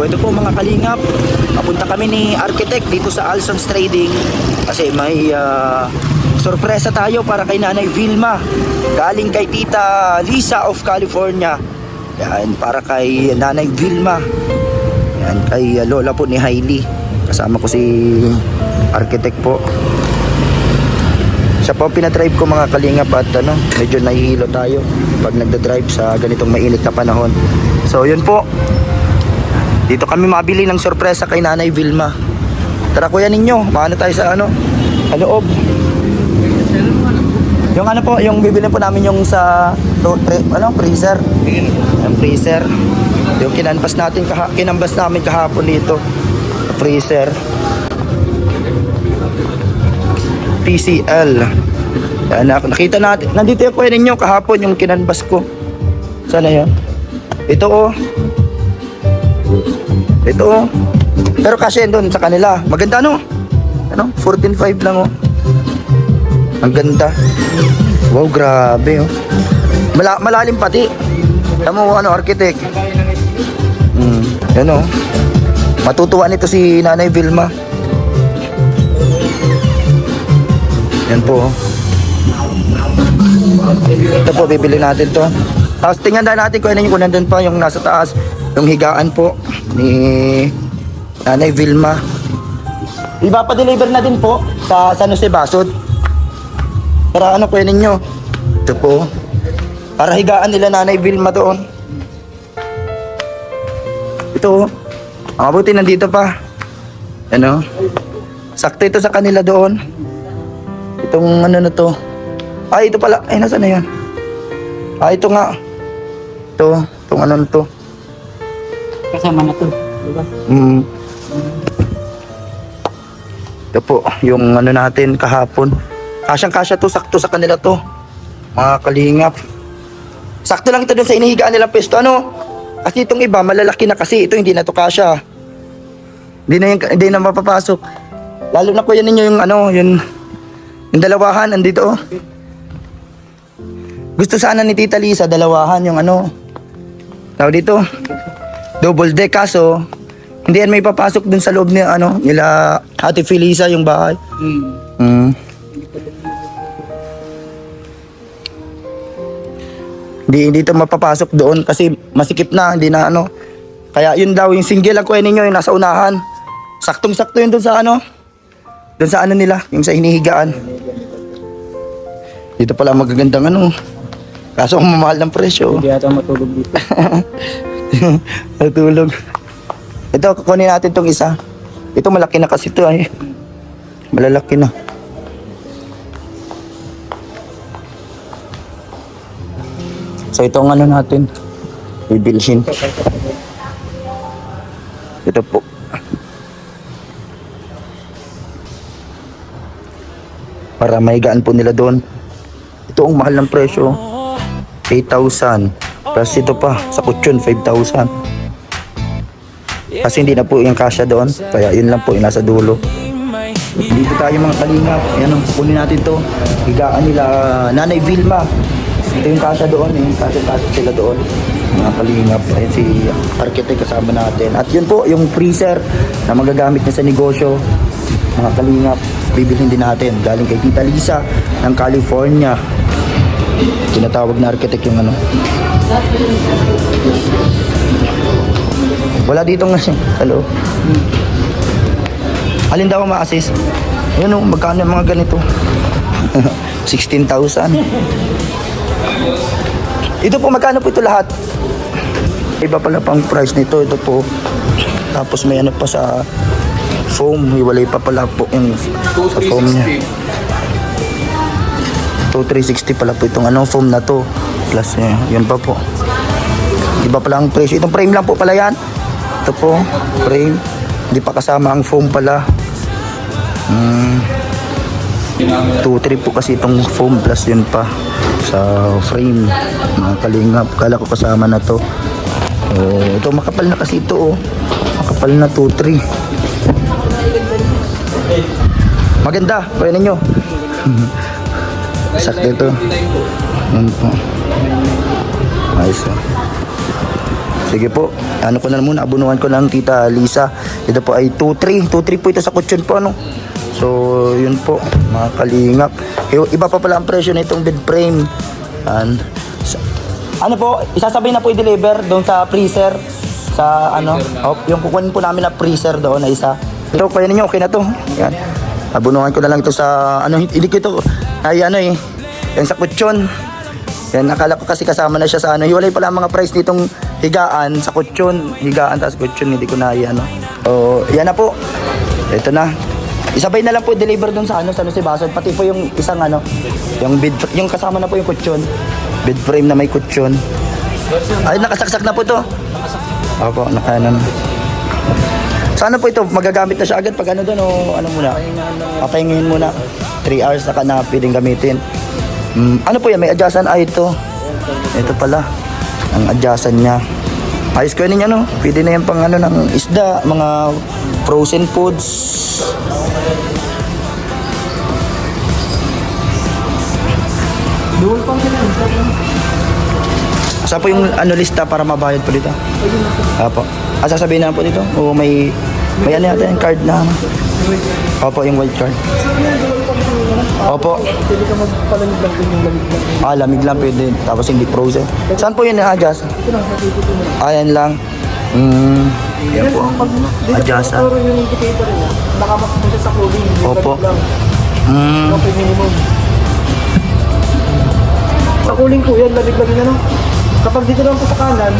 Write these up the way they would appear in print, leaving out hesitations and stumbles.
So ito po mga kalingap, papunta kami ni Architect dito sa Alsons Trading kasi may sorpresa tayo para kay Nanay Vilma galing kay Tita Lisa of California. Yan, para kay Nanay Vilma. Yan, kay lola po ni Hailey. Kasama ko si Architect po. Siya po pinadrive ko mga kalingap at medyo nahihilo tayo pag nagda-drive sa ganitong mainit na panahon. So yun po, dito kami mabili ng sorpresa kay Nanay Vilma. Tara kuya ninyo, maano tayo sa loob. Yung po, yung bibili po namin yung sa freezer. Yung freezer. Yung kinambas namin kahapon dito. Freezer. TCL. Yan, nakita natin. Nandito yung kuya ninyo kahapon yung kinanbas ko. Sana yun? Ito oh. Ito oh. Pero kasi doon sa kanila. Maganda no? 14.5 lang oh. Ang ganda. Wow, grabe oh. Malalim pati. Tama mo Architect. Yan oh. Matutuwa nito si Nanay Vilma. Yan po. Ito po, bibili natin to. Tapos tingnan na natin kung ano yung nandun pa yung nasa taas. Yung higaan po ni Nanay Vilma. Iba pa deliver na din po sa San Jose Basod. Para kuya ninyo. Ito po. Para higaan nila Nanay Vilma doon. Ito. Ang mabuti nandito pa. Sakto ito sa kanila doon. Itong na to. Ay, ito pala. Ay, nasa na yan? Ito nga. Itong na to. Kasama na to, diba? Ito po, yung natin kahapon. Kasyang-kasya to, sakto sa kanila to. Mga kalingap. Sakto lang ito dun sa inihigaan nilang pesto. Kasi itong iba, malalaki na kasi. Ito hindi na to kasya. Hindi na mapapasok. Lalo na kuya ninyo yung dalawahan, andito oh. Gusto sana ni Tita Lisa, dalawahan yung tawag dito, double deck kaso, hindi yan may papasok dun sa loob ni nila Ate Felisa yung bahay. Hindi ito mapapasok doon kasi masikip na, hindi na Kaya yun daw, yung single lang kuya ninyo yung nasa unahan. Saktong-sakto yun doon sa doon sa nila, yung sa hinihigaan. Dito pala magagandang kaso ang mamahal ng presyo. Hindi ata matulog dito. Matulog. Ito, kukunin natin tong isa. Ito malaki na kasi ito ay. Malalaki na. So itong natin, bibilhin. Ito po. Para mahigaan po nila doon. Ito ang mahal ng presyo. 8,000. Plus ito pa, sa kutsyon, 5,000. Kasi hindi na po yung kasya doon. Kaya yun lang po, yung nasa dulo. Dito tayo mga kalingap. Ayan, kukunin natin to. Higaan nila Nanay Vilma. Ito yung kasya doon. Yung kasya sila doon. Mga kalingap. Ayan si Architect kasama natin. At yun po, yung freezer na magagamit niya sa negosyo. Mga kalingap, bibilhin din natin galing kay Tita Lisa ng California. Tinatawag na Architect yung wala dito nga hello. Alin daw ma-assist? Yun magkano yung mga ganito? 16,000. Ito po, magkano po ito lahat? Iba pala pang price nito. Ito po. Tapos may pa sa foam, hiwalay pa pala po yung sa foam niya. 2,360 pala po itong foam na to. Plus yun pa po. Iba pala ang presyo. Itong frame lang po pala yan. Ito po, frame. Hindi pa kasama ang foam pala. 2,300 po kasi itong foam plus yun pa sa frame. Mga kalingap, kala ko kasama na to. Ito makapal na kasi ito makapal na 2,300. Maganda, pwede ninyo. Sakto ito. Yan po. Ayos Sige po. Ano ko na muna, abunuhan ko lang Tita Lisa. Ito po ay 2.3. 2.3 po ito sa kutsyon po, ano. So, yun po, mga kalingap. Iba pa pala ang presyo na itong bed frame. Ano po, isasabay na po i-deliver doon sa freezer. Sa ano, yung kukunin po namin na freezer doon na isa. Ito, kaya ninyo, okay na to. Yan. Abunuhan ko na lang ito sa, ano, hindi ko ito, ay ano eh, yung sa kutsyon. Yan, nakala ko kasi kasama na siya sa ano. Hiwalay pala ang mga price nitong higaan sa kutsyon. Higaan tapos kutsyon, hindi ko na ano. O, yan na po. Ito na. Isabay na lang po deliver doon sa ano, sa Basod. Pati po yung isang ano, yung kasama na po yung kutsyon. Bed frame na may kutsyon. Ay, nakasaksak na po to. Opo, nakayanan. Sana po ito, magagamit na siya agad pag ano doon o ano muna? Papahingahin muna. 3 hours na ka na pwedeng gamitin. Ano po yan? May adyasan? Ay, ito. Ito pala. Ang adyasan niya. Ayos ko ninyo, no? Pwede na yan pang ano ng isda, mga frozen foods. Dual pang sila. Saan po yung ano lista para mabayad po dito? Apo. Sasabihin na po dito? O may ano yata yung card na ano? Opo, yung white card. Opo. Pwede ka magpalamig lang din yung lamig lang. Lamig lang pwede. Tapos hindi frozen. Saan po yun na-adjust? Ito lang, sa tito mo. Ayan lang. Yan po. Adjust. Pero yung indicator niya, nakamak mo siya sa clothing. Opo. Okay, minimum. Sa cooling po yan, lamig-lamig na no? Kapag dito lang po sa kanan,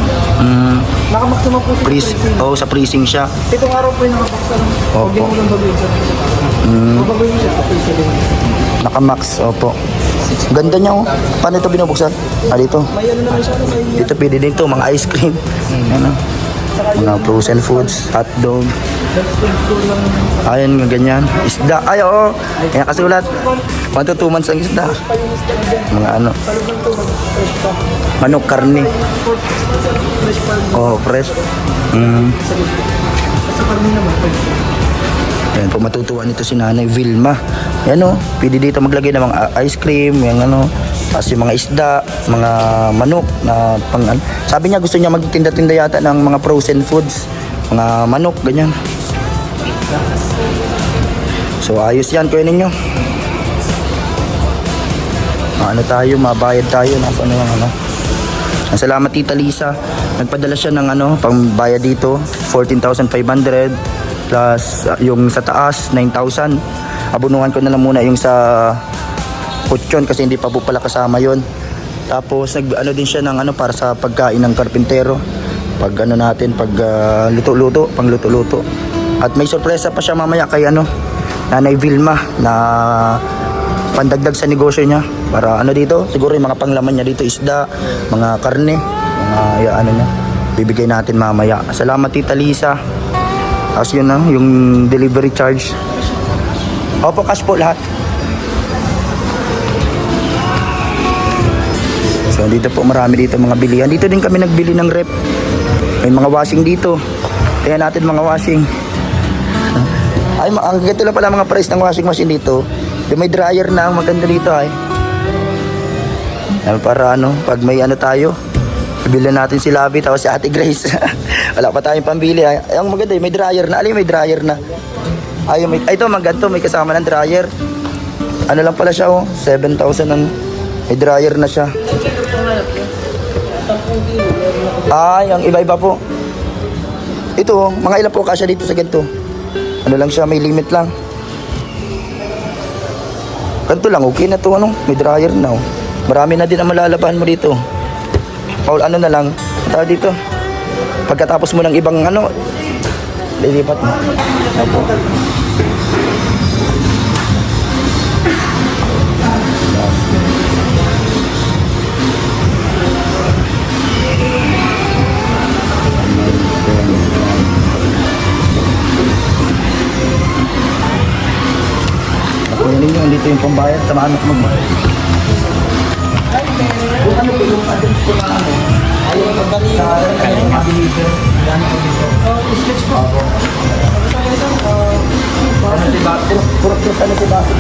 nakamax naman po siya Freeze. sa freezing. Oh, sa freezing siya. Itong araw po yung nakamax na. Opo. Huwag din mo lang baguhin siya. Babaguhin siya sa freezer din. Naka-max. Opo. Ganda niya oh. Paano ito binubuksan? Dito. May ano naman siya, may Dito pwede din to, mga ice cream. Ano? Mga frozen foods, hotdog. Ayan, ganyan. Isda. Ay, oo. Ayan kasulat. 1 to 2 months ang isda. Mga ano. Manok, karne. Oh, fresh. Kasi pag naman, Ayan po, matutuwa nito si Nanay Vilma. Ayan o, pwede dito maglagay ng mga ice cream, yung ano, tapos yung mga isda, mga manok na pang ano. Sabi niya gusto niya magtinda-tinda yata ng mga frozen foods, mga manok, ganyan. So ayos yan, kuya ninyo. Ano tayo, mabayad tayo, nasa ano yung ano. Salamat Tita Lisa. Nagpadala siya ng ano, pangbayad dito, 14,500 plus yung sa taas 9,000. Abunuhan ko na lang muna yung sa kutsyon kasi hindi pa po pala kasama yon. Tapos ano din siya ng ano para sa pagkain ng karpintero. Pag ano natin, pag luto-luto, pang luto-luto. At may sorpresa pa siya mamaya kay ano, Nanay Vilma na pandagdag sa negosyo niya. Para ano dito, siguro yung mga panglaman niya dito, isda, mga karne, mga ano niya. Bibigay natin mamaya. Salamat Tita Lisa. Tapos yun na, yung delivery charge. Opo, cash po lahat. So dito po marami dito mga bilihan. Dito din kami nagbili ng rep. May mga washing dito. Tingnan natin mga washing. Ay, ang ganito lang pala mga price ng washing machine dito. Yung may dryer na, ang maganda dito ay. Para ano, pag may ano tayo, bibili natin si Labi tapos si Ate Grace. Wala pa tayong pambili. Ay, ang maganda, may dryer na. Alin may dryer na. Ay, ito maganda, may kasama ng dryer. Ano lang pala siya oh, 7,000 ang may dryer na siya. Ay, ang iba-iba po. Ito oh, mga ilan po kasya dito sa ganito. Ano lang siya, may limit lang. Ganito lang, okay na to ano, may dryer na oh. Marami na din ang malalabahan mo dito. Paul, ano na lang, tao dito. Pagkatapos mo ng ibang ano, lilipat mo. Opo. Nakuha ninyo, dito yung pambayad sa mga anak mo. Kung ano po yung address ko na ano, ayaw magdali sa deliver. sketch po. Ano si Bato? Puro ano si Bato?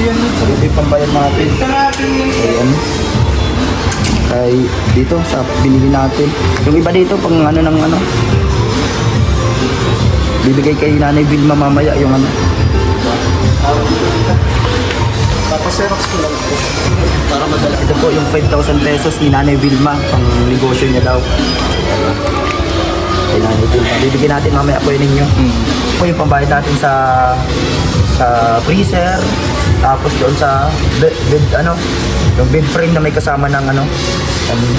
Ito yung pambayad natin. Ayan. Ay, dito sa binili natin. Yung iba dito, pang ano ng ano. Bibigay kay Nanay Vilma mamaya yung ano. Tapos Xerox ko lang po. Para madala. Ito po yung 5,000 pesos ni Nanay Vilma. Pang negosyo niya daw. Kay Nanay Vilma. Bibigyan natin mamaya po yun ninyo. Ito po yung pambayad natin sa freezer. Tapos doon sa bed, ano, yung bed frame na may kasama ng ano.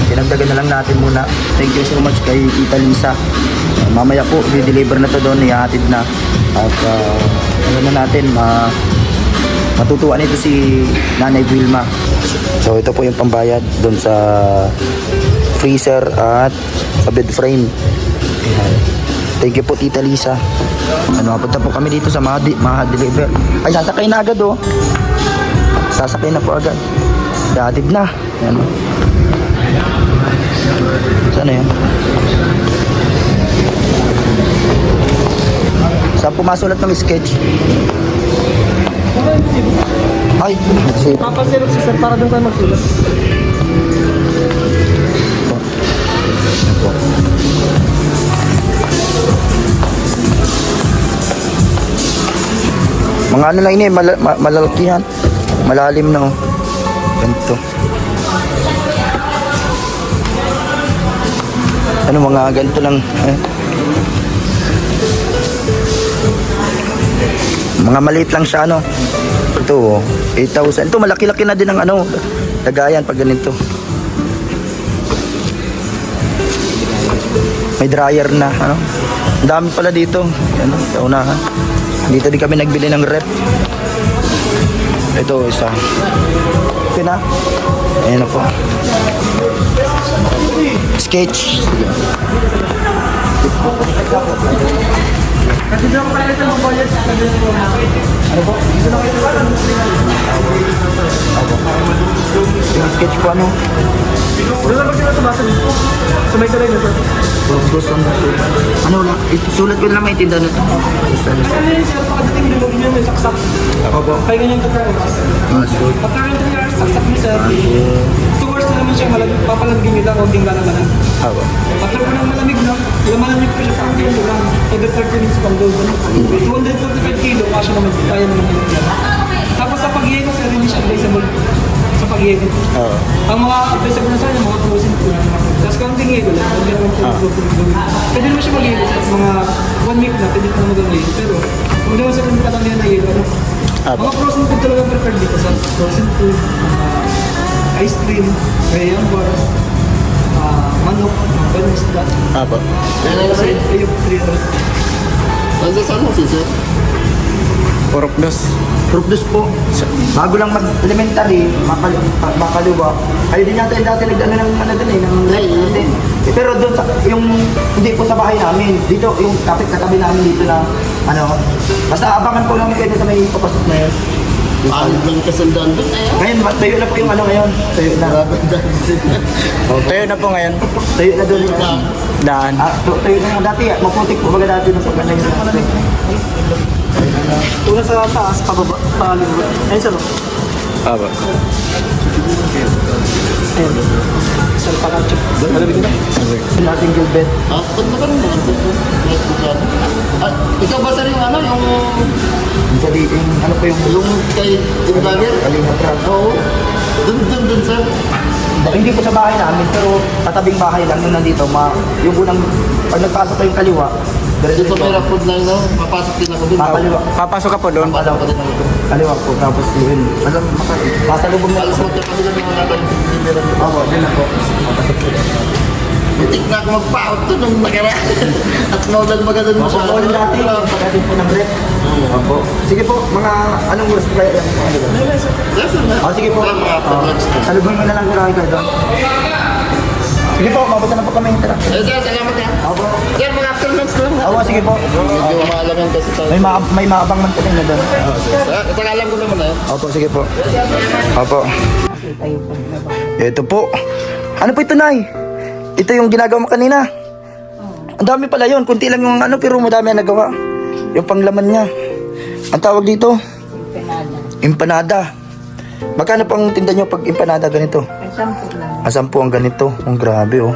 Pinagdagan na lang natin muna. Thank you so much kay Tita Lisa. Mamaya po, i-deliver na to doon, ihatid na. At ano na natin, matutuwa nito si Nanay Vilma. So ito po yung pambayad doon sa freezer at sa bed frame. Ayan. Thank you po Tita Lisa. Ano, punta po kami dito sa Maha-deliver. Ay, sasakay na agad oh. Sasakay na po agad. Ihatid na. Ayan. Saan na yun? Saan po masulat ng sketch? Ay, kasi Papaserok si sir para doon tayo magsulat. mga ano lang ini, malalakihan. Malalim na oh. Ganito. Ano mga ganito lang. Mga maliit lang siya ano. Ito oh, 8,000. Ito malaki-laki na din ang ano, lagayan pag ganito. May dryer na ano. Ang dami pala dito. Ano, sa unahan. Dito din kami nagbili ng rep. Ito isa. Okay na. Ayan na po. Sketch. Kasi doon ako pala sa mga budget. Ano po? Yung sketch po ano? Doon lang sila sa basa dito. Sa may tuloy na sir. Gusto mo ano lang? Sulat ko lang maintindihan nito. Ano yun sir, pagdating din mo yun may saksak. Opo. Kaya ganyan ka tayo. Sulat. Pagka yung 3 hours, saksak mo sir. 2 hours na naman siya malamig. Papalagin nyo lang, huwag din gana-gana. Opo. Pagka po ng malamig na, malamig po siya pang kilo lang. Every 30 minutes pang gold. 225 kilo, kaya naman yun. Tapos sa pag-iego sir, hindi siya advisable. Sa pag-iego. Oo. Ang mga advisable na sa inyo, mga frozen food. Tapos kung hindi iego lang, hindi naman po frozen. Pwede naman siya mag-iego sir. Mga 1 week na, pwede naman mag-iego. Pero kung di mo sir, hindi pa lang yan na-iego. Mga frozen food talaga prepared dito sir. Frozen food, ice cream, crayon bars, manok, ganun isda. Opo. Kasi yung 300. Ano sa ano si sir? Group dos po. Bago lang mag-elementary, makaluwa. Ayun din yata yung dati nag-ano ng ano dun eh, ng natin. Pero doon sa, yung, hindi po sa bahay namin. Dito, yung katabi namin dito na, ano, basta abangan po namin kayo sa may papasok na yun. Paano lang kasandaan doon eh? Ngayon, tayo na po yung ano ngayon. Tayo na. Tayo na po ngayon. Tayo na doon. Daan. Tayo na yung dati, maputik po baga dati na sa kanay. Una sa taas, pababa, palibot. Ayun sir. Aba. Ayun. Sir, pakatchip. Malamig na. Na single bed. Ah, ba't na ba rin naman sir? Ah, ikaw ba sir yung ano, yung Yung ano po yung kay yung vlogger? Kalinga Trap. Oo. Doon sir. Hindi po sa bahay namin, pero katabing bahay lang yung nandito. Yung unang, pag nagpasok kayong kaliwa, Dito may food na yun, papasok din ako doon. Kaliwa. Papasok ka po doon. Papasok ko din ako doon. Kaliwa po, tapos yun. Alam, masalubong na. Alas mo tayo kami ng mga nabalitin. Oo, din ako. Papasok po. Butik na ako mag-paut doon nung nakaraan. At maulan maganda mo siya. Opo, dati, pagdating po ng rep. Opo. Sige po, mga anong gusto kayo? Yes sir. Sige po. After lunch na. Salubong mo na lang kung kayo doon. Sige po, mabasa na po kami. Tara. Sir, salamat yan. Opo. Sir, mga after lunch lang. Oo, sige po. Medyo maalaman kasi tayo. May maabang man kasi na doon. Sa alam ko naman eh. Opo, sige po. Opo. Ito po. Ano po ito, Nay? Ito yung ginagawa mo kanina. Ang dami pala yun. Kunti lang yung ano, pero madami ang nagawa. Yung panglaman niya. Ang tawag dito? Empanada. Magkano pang tinda nyo pag empanada ganito? Ay, 10 lang. Asan po ang ganito? Ang grabe oh.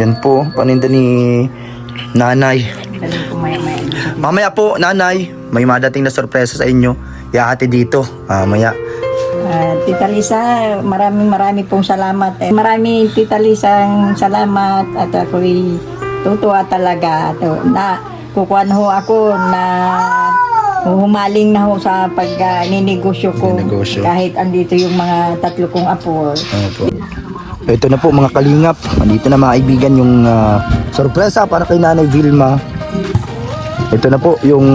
Yan po, paninda ni nanay. Mamaya po, nanay, may madating na sorpresa sa inyo. Iahati dito, mamaya. Tita Lisa, maraming pong salamat. Maraming Tita Lisang salamat at ako'y tutuwa talaga. Na kukuhan ho ako na humaling na ho sa pag-ninegosyo ko. Ninegosyo. Kahit andito yung mga tatlo kong apo. Opo. Ito na po mga kalingap. Andito na mga kaibigan yung sorpresa para kay Nanay Vilma. Ito na po yung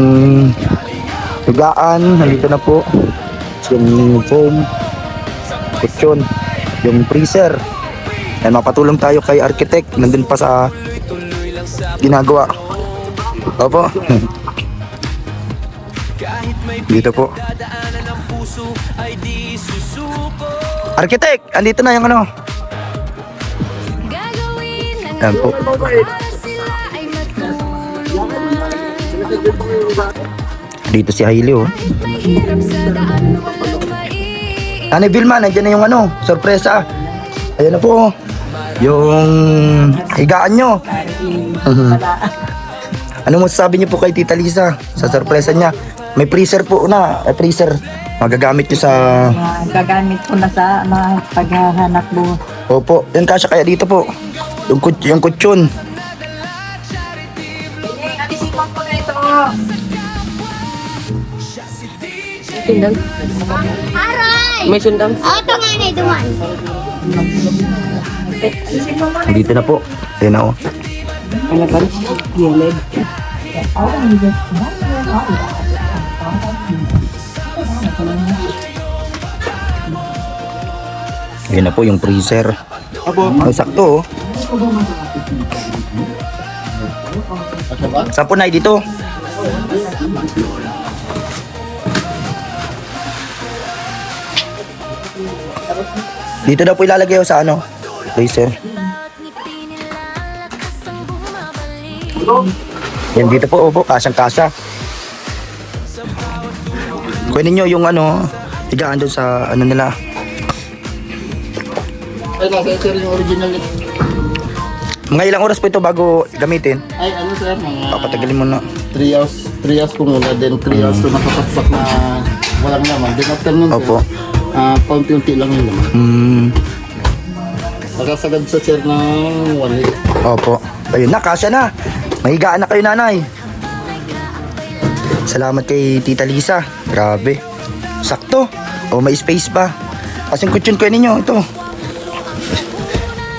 higaan. Nandito na po yung foam, kutsyon, yung freezer. Yan, mapatulong tayo kay architect. Nandun pa sa ginagawa. Opo. Dito po. Architect, andito na yung ano. Yan po. Dito si Hailey oh. Nanay Vilma, nandiyan na yung ano, sorpresa. Ayan na po. Yung higaan nyo. Ano mo sasabi niyo po kay Tita Lisa sa sorpresa niya? May freezer po na, freezer. Magagamit nyo sa... Gagamit ko na sa paghahanap buhay. Opo, yan kasya kaya dito po. Yung kutsyon. Alisin ko na ito. May sundang. Ito nga na duman. Dito na po. Ayan na oh. Alaban. Gilid. Ayan na po yung freezer. Ay, sakto oh. Saan po na dito? Dito daw po ilalagay sa ano? Freezer. Yan dito po, opo, kasyang-kasya. Kunin nyo yung ano, higaan doon sa ano nila. Ay, nasa sir yung original nito. Mga ilang oras po ito bago gamitin? Ay, ano sir, mga Papatagalin mo na. 3 hours. 3 hours po muna, then 3 hours to nakapagsak na walang laman. Then after nun sir, Opo. paunti-unti lang yung laman. Nakasagad sa sir ng 1 week. Opo. Ayun na, kasya na. Mahigaan na kayo, nanay. Salamat kay Tita Lisa. Grabe. Sakto. O, may space pa. Kasing kutsyon ko ninyo. Ito.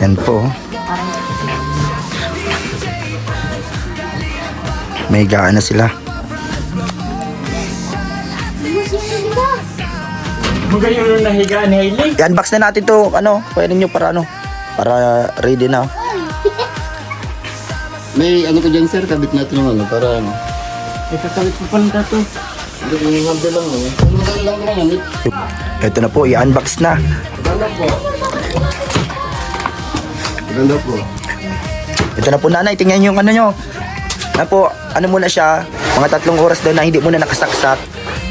Yan po. Mahigaan na sila. Magayon yung nahigaan ni Hailey. I-unbox na natin to. Ano, pwede nyo para ano. Para ready na. May ano ko dyan sir, kabit natin yung ano, para ano. Ikakabit ko pa nito to. Hindi yung handle lang no. Yung handle lang naman yan. Ito na po, i-unbox na. Ganda po. Ganda po. Ito na po, nanay. Tingnan nyo yung ano nyo. Na po, ano muna siya, mga 3 oras daw na hindi muna nakasaksak.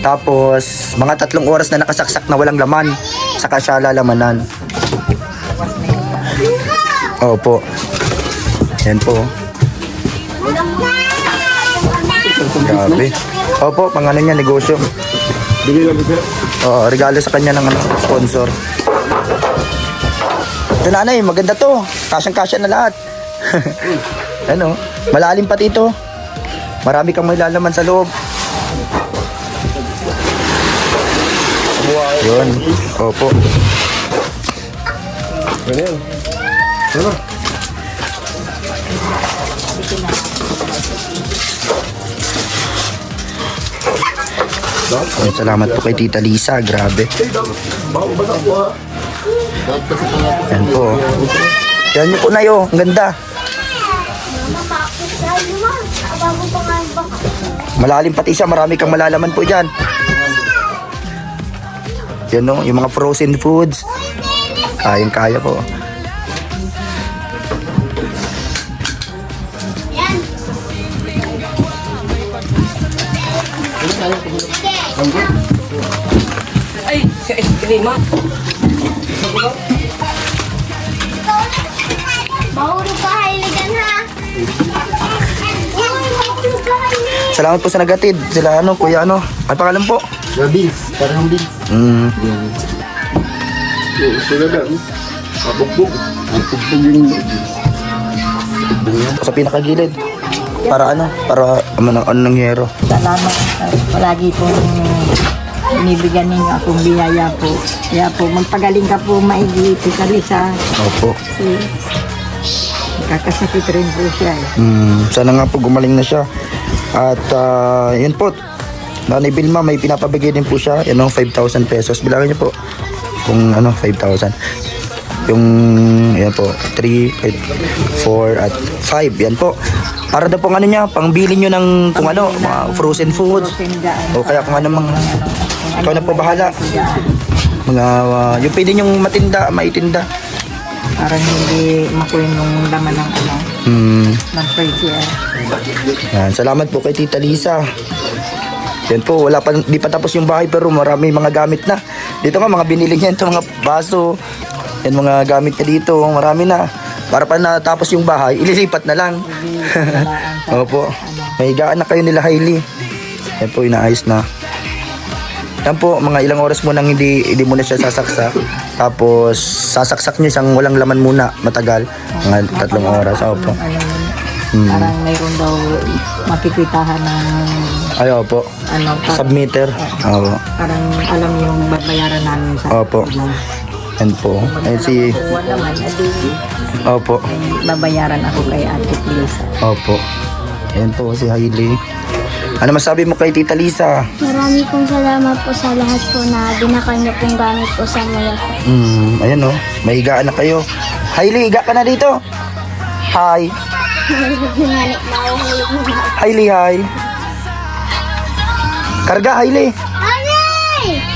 Tapos, mga 3 oras na nakasaksak na walang laman. Saka siya lalamanan. Opo. Yan po. Grabe. Opo, pang ano niya, negosyo. Bigay lang sir. Oo, regalo sa kanya ng ano, sponsor. Ito nanay, maganda to. Kasyang-kasya na lahat. Ano, malalim pati ito. Marami kang may lalaman sa loob. Yun, opo. Ganyan. Ano? Ayun, salamat po kay Tita Lisa, grabe. Yan po. Yan nyo po na yun, ang ganda. Malalim pati siya, marami kang malalaman po dyan. Yan no, yung mga frozen foods. Kayang kaya po. Ay, sa ice cream ah. Mahulog ka, Hailigan, ha? Uy, mahulog ka, Hailigan. Salamat po sa nagatid. Sila ano, kuya ano. Ay pangalan po? Bills, parang bills. Mm. Sila lang. Mabugbog. Mabugbog yung Sa pinakagilid. Para ano? Para ano nangyero. Salamat. Palagi pong binibigyan ninyo akong biyaya po. Kaya po, magpagaling ka po maigi, Tita Lisa. Opo. Kasi kakasakit rin po siya eh. Sana nga po gumaling na siya. At yun po. Nanay Vilma, may pinapabigay din po siya. Yan o, 5,000 pesos. Bilangin niyo po. Kung ano, 5,000. Yung, yan po, 3, 4, at 5. Yan po. Para na pong ano niya, pangbili niyo ng kung ano, mga frozen foods. O kaya kung ano mga, ikaw na po bahala. Mga, yung pwede niyong matinda, maitinda. Parang hindi makuha yung laman ng ano, ng freezer. Yan, salamat po kay Tita Lisa. Yan po, wala pa, di pa tapos yung bahay pero marami mga gamit na. Dito nga, mga binili niya ito, mga baso. Yan, mga gamit niya dito, marami na. Para pa natapos yung bahay, ililipat na lang. Opo, may higaan na kayo nila Hailey. Yan po, inaayos na. Yan po, mga ilang oras mo nang hindi mo na siya sasaksak. Tapos, sasaksak niyo siyang walang laman muna, matagal. Mga 3 oras, opo. Parang mayroon daw makikitahan ng Ay, opo. ano, Submitter. Opo. parang alam yung babayaran namin sa Opo. Yan po. Ayan si... wala naman, adi Opo. babayaran ako kay Ate Lisa. Opo. Ayan po si Hailey. Ano masabi mo kay Tita Lisa? Marami pong salamat po sa lahat po na binakay niyo pong gamit po sa muya ko. Ayan o. May higaan na kayo. Hailey, higa ka na dito. Hi. Hailey, hi. Karga, Hailey. Anay!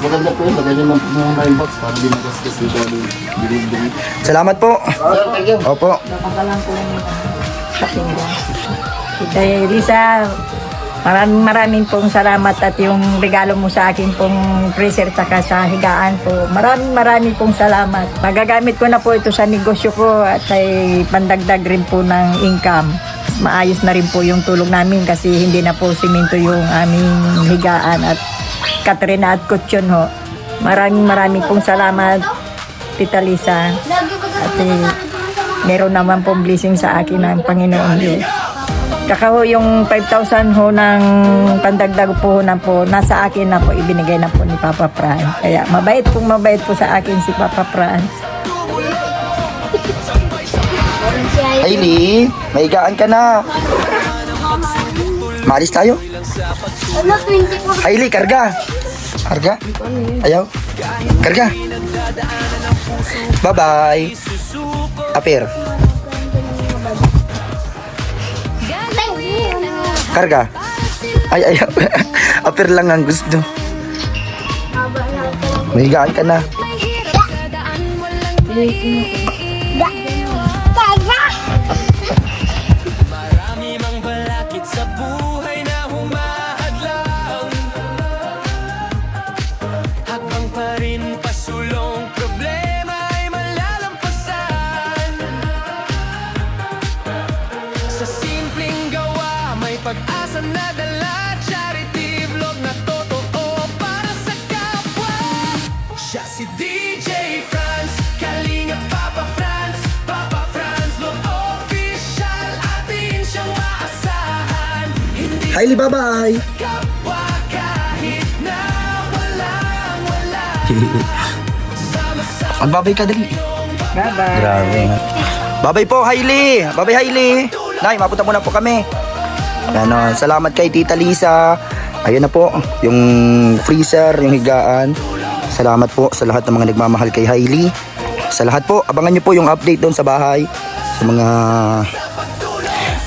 maganda po yun. Lagay nyo lang po muna yung box para di magasgas yung bilog-bilog. Salamat po. Sir, thank you. Opo. Napagalang ko yung pakinggan. Tita Lisa, maraming pong salamat at yung regalo mo sa akin pong freezer tsaka sa higaan po. Maraming pong salamat. Magagamit ko na po ito sa negosyo ko at ay pandagdag rin po ng income. Maayos na rin po yung tulog namin kasi hindi na po simento yung aming higaan at Katrina at Kutsyon ho. Maraming pong salamat, Tita Lisa. At meron naman pong blessing sa akin ng Panginoon Diyos. Kakaho yung 5,000 ho ng pandagdag po na po, nasa akin na po, ibinigay na po ni Papa Franz. Kaya mabait po sa akin si Papa Franz. Hailey, may higaan ka na. Maalis tayo. Ano, 20 po. Hailey, karga. Karga? Ayaw? Karga. Bye-bye. Apir. Karga. Ay, ayaw. Apir lang ang gusto. May higaan ka na. Pag-asa na dala, charity vlog na totoo para sa kapwa. Siya si DJ Franz, Kalinga Papa Franz, Papa Franz vlog official, atin siyang maasahan. Hindi Hailey, bye-bye. kapwa kahit na walang-wala. Magbabay ka dali. Bye-bye. Grabe. Babay po, Hailey. Babay, Hailey. Nay, mapunta muna po kami. Ano, salamat kay Tita Lisa. Ayun na po, yung freezer, yung higaan. Salamat po sa lahat ng mga nagmamahal kay Hailey. Sa lahat po, abangan nyo po yung update doon sa bahay. Sa mga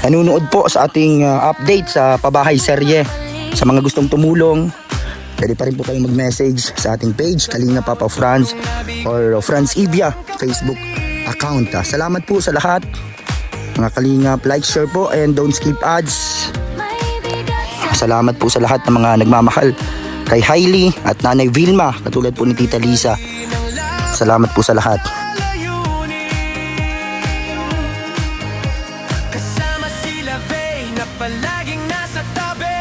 nanonood po sa ating update sa Pabahay Serye. Sa mga gustong tumulong, pwede pa rin po kayong mag-message sa ating page, Kalinga Papa Franz or Franz Ibia Facebook account. Salamat po sa lahat. Mga Kalingap, like, share po, and don't skip ads. Salamat po sa lahat ng mga nagmamahal kay Hailey at Nanay Vilma, katulad po ni Tita Lisa. Salamat po sa lahat. Kasama sila Faye na palaging nasa tabi.